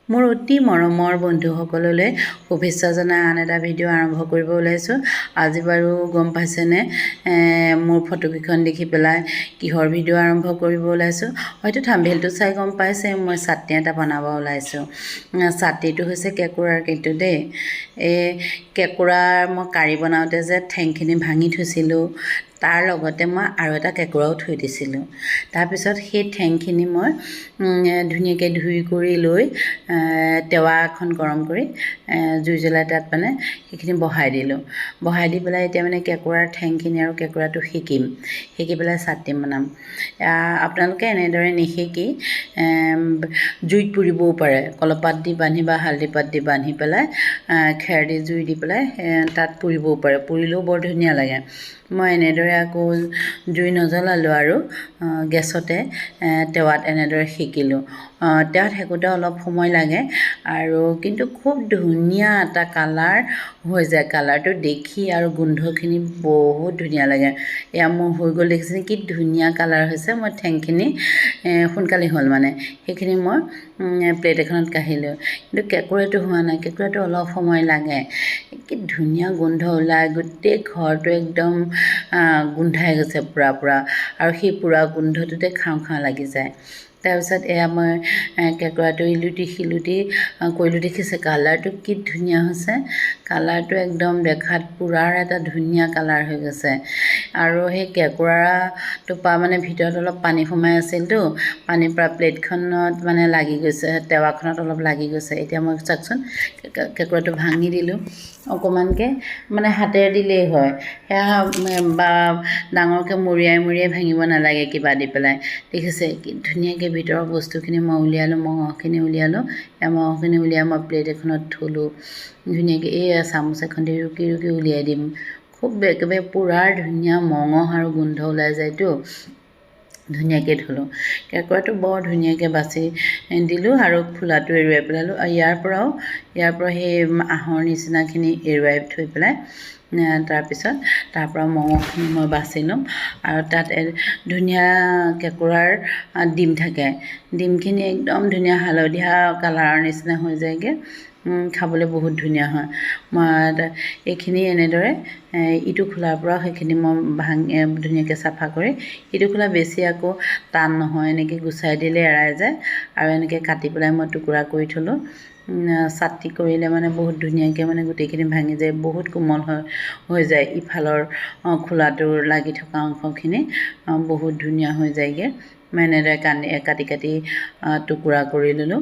মোৰ অতি মৰমৰ বন্ধুসকললৈ শুভেচ্ছা জনাই আন এটা ভিডিঅ' আৰম্ভ কৰিব ওলাইছোঁ। আজি বাৰু গম পাইছেনে মোৰ ফটোকেইখন দেখি পেলাই কিহৰ ভিডিঅ' আৰম্ভ কৰিব ওলাইছোঁ। হয়তো থাম্বনেইলটো চাই গম পাইছে মই চাটনি এটা বনাব ওলাইছোঁ। চাটনিটো হৈছে কেঁকুৰাৰ কিন্তু দেই। এই কেঁকুৰাৰ মই কাৰি বনাওঁতে যে ঠেংখিনি ভাঙি থৈছিলোঁ, তাৰ লগতে মই আৰু এটা কেঁকুৰাও থৈ দিছিলোঁ। তাৰপিছত সেই ঠেংখিনি মই ধুনীয়াকৈ ধুই কৰি লৈ টেৱা এখন গৰম কৰি জুই জ্বলাই তাত মানে সেইখিনি বহাই দিলোঁ। বহাই দি পেলাই এতিয়া মানে কেঁকুৰাৰ ঠেংখিনি আৰু কেঁকুৰাটো সেকি পেলাই চাটনি বনাম। আপোনালোকে এনেদৰে নিশেকি জুইত পুৰিবও পাৰে। কলপাত দি বান্ধি বা হালধি পাত দি বান্ধি পেলাই খেৰ দি জুই দি পেলাই তাত পুৰিবও পাৰে, পুৰিলেও বৰ ধুনীয়া লাগে। মই এনেদৰে আকৌ জুই নজ্বলালোঁ আৰু গেছতে টেৱাত এনেদৰে সেকিলোঁ। টেৱাত সেকোঁতে অলপ সময় লাগে আৰু কিন্তু খুব ধুনীয়া এটা কালাৰ হৈ যায়। কালাৰটো দেখি আৰু গোন্ধখিনি বহুত ধুনীয়া লাগে। এয়া মোৰ হৈ গ'ল, দেখিছেনে কি ধুনীয়া কালাৰ হৈছে। মই ঠেংখিনি সোনকালে হ'ল মানে সেইখিনি মই প্লেট এখনত কাঢ়িলোঁ। কিন্তু কেঁকুৰাটো হোৱা নাই, কেঁকুৰাটো অলপ সময় লাগে। কি ধুনীয়া গোন্ধ ওলাই, গোটেই ঘৰটো একদম গোন্ধাই গৈছে পুৰা আৰু সেই পুৰা গোন্ধটোতে খাওঁ খাওঁ লাগি যায়। তাৰপিছত এয়া মই কেঁকুৰাটো ইলুটি শিলুটি কৰিলোঁ, দেখিছে কালাৰটো কি ধুনীয়া হৈছে। কালাৰটো একদম দেখাত পুৰাৰ এটা ধুনীয়া কালাৰ হৈ গৈছে। আৰু সেই কেঁকুৰাটোৰ পৰা মানে ভিতৰত অলপ পানী সোমাই আছিলতো, পানীৰ পৰা প্লেটখনত মানে লাগি গৈছে, টেৱাখনত অলপ লাগি গৈছে। এতিয়া মই চাওকচোন কেঁকুৰাটো ভাঙি দিলোঁ অকণমানকৈ, মানে হাতেৰে দিলেই হয়। সেয়া বা ডাঙৰকৈ মৰিয়াই ভাঙিব নালাগে কিবা দি পেলাই। দেখিছে কি ধুনীয়াকৈ ভিতৰৰ বস্তুখিনি মই উলিয়ালোঁ, মঙহখিনি উলিয়ালোঁ। মঙহখিনি উলিয়াই মই প্লেট এখনত থলোঁ ধুনীয়াকৈ। এই চামুচ এখন দি ৰুকি উলিয়াই দিম। খুব একেবাৰে পুৰাৰ ধুনীয়া মঙহ আৰু গোন্ধ ওলাই যায়তো। ধুনীয়াকৈ থলোঁ। কেঁকুৰাটো বৰ ধুনীয়াকৈ বাছি দিলোঁ আৰু খোলাটো এৰুৱাই পেলালোঁ। আৰু ইয়াৰ পৰা সেই আঁহৰ নিচিনাখিনি এৰুৱাই থৈ পেলাই তাৰপিছত তাৰপৰা মঙহখিনি মই বাছি ল'ম। আৰু তাত ধুনীয়া কেঁকুৰাৰ ডিম থাকে। ডিমখিনি একদম ধুনীয়া হালধীয়া কালাৰৰ নিচিনা হৈ যায়গৈ, খাবলৈ বহুত ধুনীয়া হয়। মই এইখিনি এনেদৰে ইটো খোলাৰ পৰা সেইখিনি মই ধুনীয়াকৈ চাফা কৰি, ইটো খোলা বেছি আকৌ টান নহয়, এনেকৈ গুচাই দিলে এৰাই যায়। আৰু এনেকৈ কাটি পেলাই মই টুকুৰা কৰি থলোঁ। চাটনি কৰিলে মানে বহুত ধুনীয়াকৈ মানে গোটেইখিনি ভাঙি যায়, বহুত কোমল হৈ যায়। ইফালৰ খোলাটোৰ লাগি থকা অংশখিনি বহুত ধুনীয়া হৈ যায়গৈ। মই এনেদৰে কাটি টুকুৰা কৰি ল'লোঁ।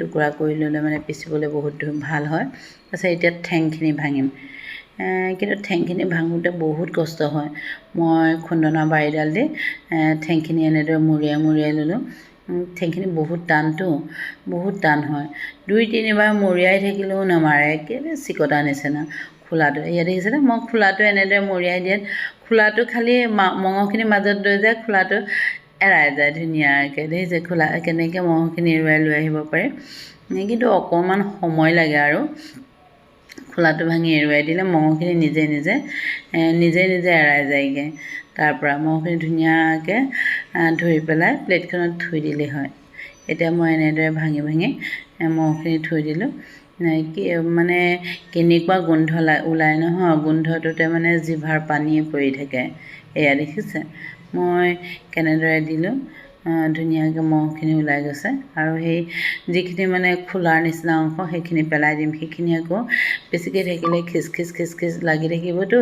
টুকুৰা কৰি ল'লে মানে পিচিবলৈ বহুত ভাল হয়। তাৰপিছত এতিয়া ঠেংখিনি ভাঙিম। কিন্তু ঠেংখিনি ভাঙোতে বহুত কষ্ট হয়। মই খুন্দনা বাৰীডাল দি ঠেংখিনি এনেদৰে মৰিয়াই ল'লোঁ। ঠেংখিনি বহুত টানটো, বহুত টান হয়। 2-3বাৰ মৰিয়াই থাকিলেও নামাৰে, একেবাৰে চিকটা নিচিনা খোলাটো। ইয়াত দেখিছেনে মই খোলাটো এনেদৰে মৰিয়াই দিয়াত খোলাটো খালি মঙহখিনিৰ মাজত লৈ যায়, খোলাটো এৰাই যায় ধুনীয়াকৈ। দেখিছে খোলা কেনেকৈ মঙহখিনি এৰুৱাই লৈ আহিব পাৰে। কিন্তু অকণমান সময় লাগে আৰু খোলাটো ভাঙি এৰুৱাই দিলে মঙহখিনি নিজে এৰাই যায়গৈ। তাৰপৰা মঙহখিনি ধুনীয়াকৈ ধৰি পেলাই প্লেটখনত থৈ দিলেই হয়। এতিয়া মই এনেদৰে ভাঙি মঙহখিনি থৈ দিলোঁ। কি মানে কেনেকুৱা গোন্ধ ওলাই নহয়, গোন্ধটোতে মানে জিভাৰ পানীয়ে পৰি থাকে। এয়া দেখিছে মই কেনেদৰে দিলোঁ, ধুনীয়াকৈ মঙহখিনি ওলাই গৈছে। আৰু সেই যিখিনি মানে খোলাৰ নিচিনা অংশ সেইখিনি পেলাই দিম। সেইখিনি আকৌ বেছিকৈ থাকিলে খিচ লাগি থাকিবতো,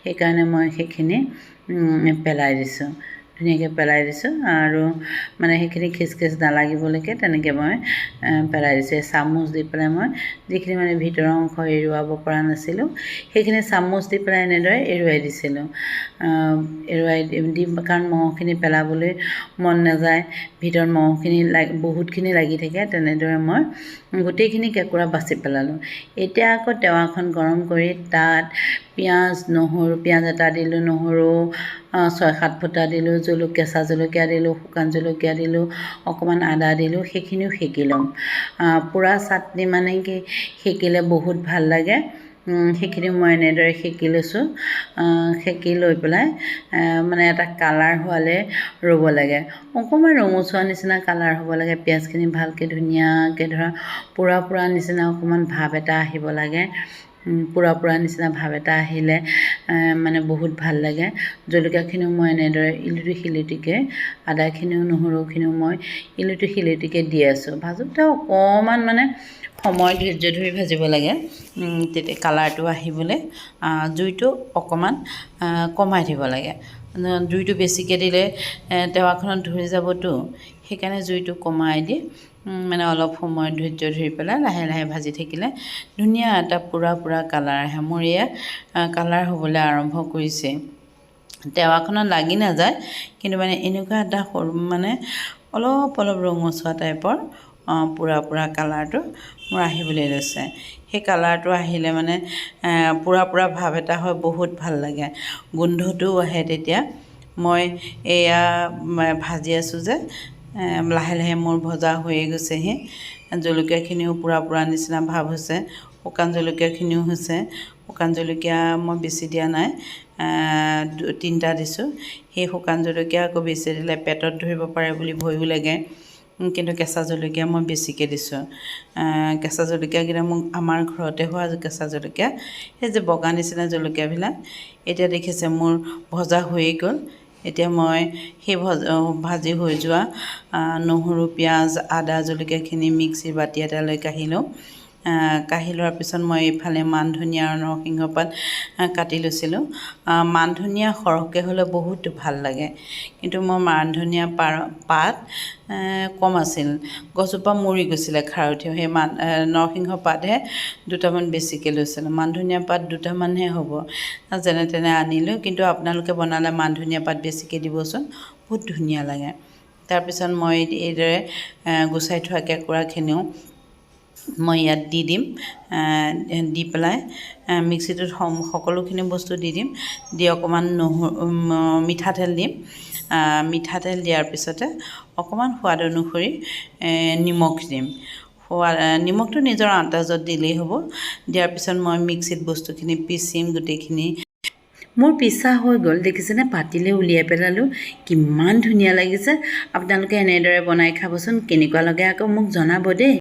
সেইকাৰণে মই সেইখিনি পেলাই দিছোঁ, ধুনীয়াকৈ পেলাই দিছোঁ। আৰু মানে সেইখিনি খিচ নালাগিবলৈকে তেনেকৈ মই পেলাই দিছোঁ। চামুচ দি পেলাই মই যিখিনি মানে ভিতৰৰ অংশ এৰুৱাব পৰা নাছিলোঁ, সেইখিনি চামুচ দি পেলাই এনেদৰে এৰুৱাই দিছিলোঁ। কাৰণ মঙহখিনি পেলাবলৈ মন নাযায়, ভিতৰত মঙহখিনি বহুতখিনি লাগি থাকে। তেনেদৰে মই গোটেইখিনি কেঁকুৰা বাছি পেলালোঁ। এতিয়া আকৌ টেৱাখন গৰম কৰি তাত পিঁয়াজ এটা দিলোঁ, নহৰু 6-7 ফুটা দিলোঁ, কেঁচা জলকীয়া দিলোঁ, শুকান জলকীয়া দিলোঁ, অকণমান আদা দিলোঁ। সেইখিনিও সেকি ল'ম। পুৰা চাটনি মানে কি সেকিলে বহুত ভাল লাগে। সেইখিনি মই এনেদৰে সেকি লৈছোঁ সেকি লৈ পেলাই মানে এটা কালাৰ হোৱালে ৰ'ব লাগে অকণমান ৰঙচুৱা নিচিনা কালাৰ হ'ব লাগে পিঁয়াজখিনি ভালকৈ ধুনীয়াকৈ ধৰা পোৰা নিচিনা অকণমান ভাৱ এটা আহিব লাগে পোৰা নিচিনা ভাৱ এটা আহিলে মানে বহুত ভাল লাগে জলকীয়াখিনিও মই এনেদৰে ইলুটি শিলুটিকৈ আদাখিনিও নহৰুখিনিও মই ইলুটি শিলুটিকৈ দি আছোঁ ভাজোঁতে অকণমান মানে সময় ধৈৰ্য ধৰি ভাজিব লাগে তেতিয়া কালাৰটো আহিবলৈ জুইটো অকণমান কমাই দিব লাগে জুইটো বেছিকৈ দিলে টাৱাখনত ধৰি যাবতো সেইকাৰণে জুইটো কমাই দি মানে অলপ সময় ধৈৰ্য ধৰি পেলাই লাহে লাহে ভাজি থাকিলে ধুনীয়া এটা পোৰা কালাৰ আহে মোৰ এয়া কালাৰ হ'বলৈ আৰম্ভ কৰিছে টাৱাখনত লাগি নাযায় কিন্তু মানে এনেকুৱা এটা মানে অলপ ৰঙচুৱা টাইপৰ পোৰা কালাৰটো মোৰ আহিবলৈ লৈছে সেই কালাৰটো আহিলে মানে পোৰা ভাৱ এটা হয় বহুত ভাল লাগে গোন্ধটোও আহে তেতিয়া মই এয়া ভাজি আছোঁ যে লাহে লাহে মোৰ ভজা হৈয়ে গৈছেহি জলকীয়াখিনিও পোৰা নিচিনা ভাৱ হৈছে শুকান জলকীয়াখিনিও হৈছে শুকান জলকীয়া মই বেছি দিয়া নাই 3টা দিছোঁ সেই শুকান জলকীয়া আকৌ বেছি দিলে পেটত ধৰিব পাৰে বুলি ভয়ো লাগে কিন্তু কেঁচা জলকীয়া মই বেছিকৈ দিছোঁ কেঁচা জলকীয়াকেইটা মোক আমাৰ ঘৰতে হোৱা কেঁচা জলকীয়া সেই যে বগা নিচিনা জলকীয়াবিলাক এতিয়া দেখিছে মোৰ ভজা হৈয়ে গ'ল এতিয়া মই সেই ভাজি হৈ যোৱা নহৰু পিঁয়াজ আদা জলকীয়াখিনি মিক্সিৰ বাতি এটালৈ কাঢ়ি লওঁ কাঢ়ি লোৱাৰ পিছত মই এইফালে মান ধনিয়া আৰু নৰসিংহ পাত কাটি লৈছিলোঁ মান ধনিয়া সৰহকৈ হ'লে বহুত ভাল লাগে কিন্তু মই মান ধনিয়া পাত কম আছিল গছজোপা মৰি গৈছিলে খাৰ উঠি সেই নৰসিংহ পাতহে 2টামান বেছিকৈ লৈছিলোঁ মান ধনিয়া পাত 2টামানহে হ'ব যেনে তেনে আনিলোঁ কিন্তু আপোনালোকে বনালে মান ধনিয়া পাত বেছিকৈ দিবচোন বহুত ধুনীয়া লাগে তাৰপিছত মই এইদৰে গুচাই থোৱা কেঁকুৰাখিনিও মই ইয়াত দি দিম দি পেলাই মিক্সিটোত সকলোখিনি বস্তু দি দিম দি অকণমান মিঠাতেল দিম মিঠাতেল দিয়াৰ পিছতে অকণমান সোৱাদ অনুসৰি নিমখ দিম নিমখটো নিজৰ আন্দাজত দিলেই হ'ব দিয়াৰ পিছত মই মিক্সিত বস্তুখিনি পিচিম গোটেইখিনি মোৰ পিছা হৈ গ'ল দেখিছেনে পাতিলে উলিয়াই পেলালোঁ কিমান ধুনীয়া লাগিছে আপোনালোকে এনেদৰে বনাই খাবচোন কেনেকুৱা লাগে আকৌ মোক জনাব দেই